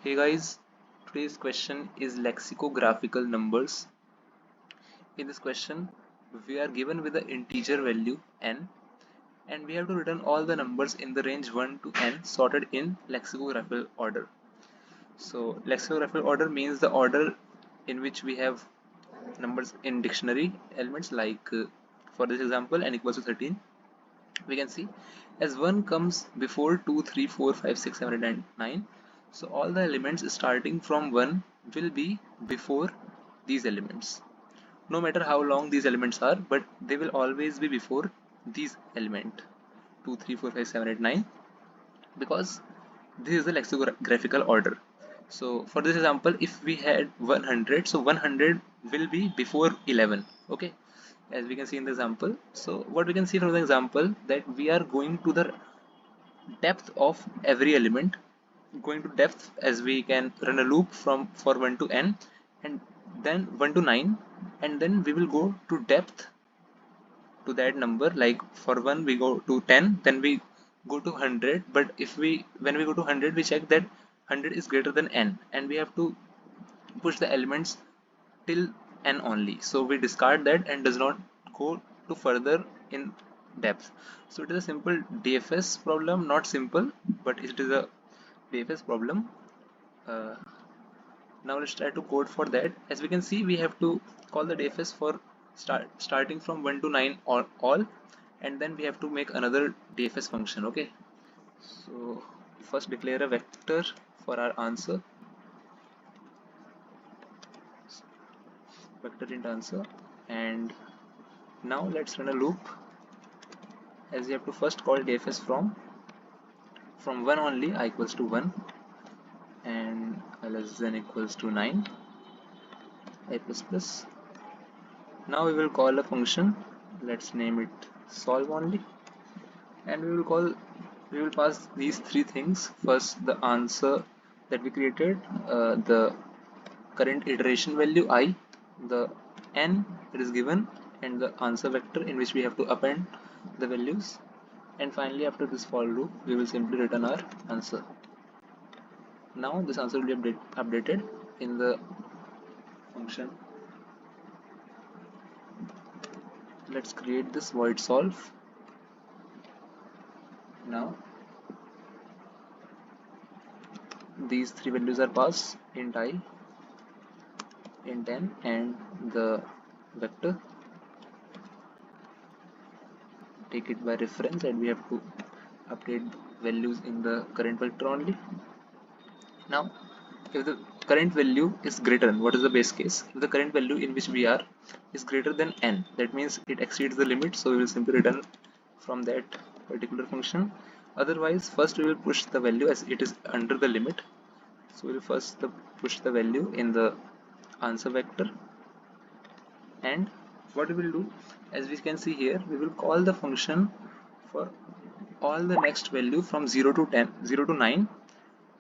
Hey guys, today's question is lexicographical numbers. In this question, we are given with the integer value n and we have to return all the numbers in the range 1 to n sorted in lexicographical order. So lexicographical order means the order in which we have numbers in dictionary elements like for this example n equals to 13. We can see as 1 comes before 2, 3, 4, 5, 6, 7, 8, and 9. So all the elements starting from 1 will be before these elements. No matter how long these elements are, but they will always be before these element 2, 3, 4, 5, 7, 8, 9 because this is the lexicographical order. So for this example, if we had 100, so 100 will be before 11. Okay, as we can see in the example. So what we can see from the example that we are going to the depth of every element, going to depth as we can run a loop from for 1 to n and then 1 to 9, and then we will go to depth to that number. Like for 1 we go to 10, then we go to 100, but if we when we go to 100 we check that 100 is greater than n and we have to push the elements till n only, so we discard that and does not go to further in depth. So it is a simple DFS problem, not simple, but it is a DFS problem. Now let's try to code for that. As we can see, we have to call the DFS for starting from 1 to 9 or all, and then we have to make another DFS function. Okay, so first declare a vector for our answer, vector int answer, and now let's run a loop. As you have to first call DFS from 1 only, I equals to 1 and I less than equals to 9, I plus plus. Now we will call a function, let's name it solve only, and we will pass these three things. First the answer that we created, the current iteration value I, the n that is given, and the answer vector in which we have to append the values, and finally after this for loop we will simply return our answer. Now this answer will be updated in the function. Let's create this void solve. Now these three values are passed, int I, int n, and the vector. Take it by reference and we have to update values in the current vector only. Now if the current value is greater than, what is the base case? If the current value in which we are is greater than n, that means it exceeds the limit, so we will simply return from that particular function. Otherwise, first we will push the value as it is under the limit, so we will first push the value in the answer vector, and what we will do, as we can see here, we will call the function for all the next value from 0 to 10, 0 to 9.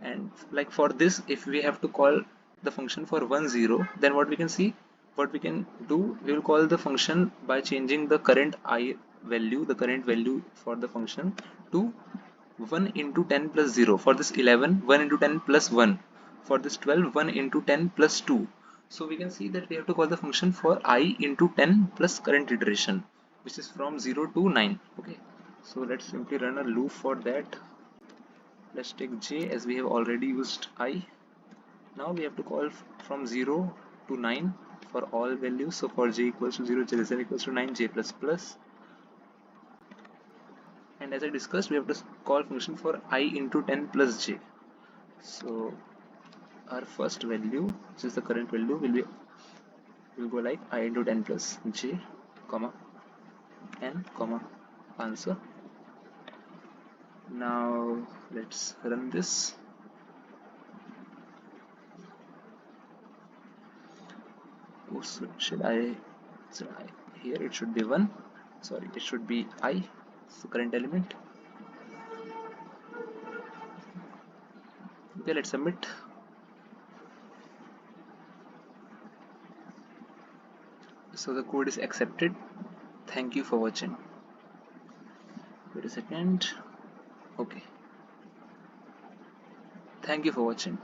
And like for this, if we have to call the function for 1 0, then what we can see, what we can do, we will call the function by changing the current I value, the current value for the function, to 1 into 10 plus 0. For this 11, 1 into 10 plus 1. For this 12, 1 into 10 plus 2. So we can see that we have to call the function for I into 10 plus current iteration, which is from 0 to 9. Okay, so let's simply run a loop for that. Let's take j as we have already used I. Now we have to call from 0 to 9 for all values. So for j equals to 0, j less than equals to 9, j plus plus. And as I discussed, we have to call function for I into 10 plus j. So our first value, which is the current value, will go like I into 10 plus j, comma n, comma answer. Now let's run this. Oh, so here it should be 1, sorry, it should be I, so current element. Okay, let's submit. So the code is accepted. Thank you for watching. Wait a second. Okay, thank you for watching.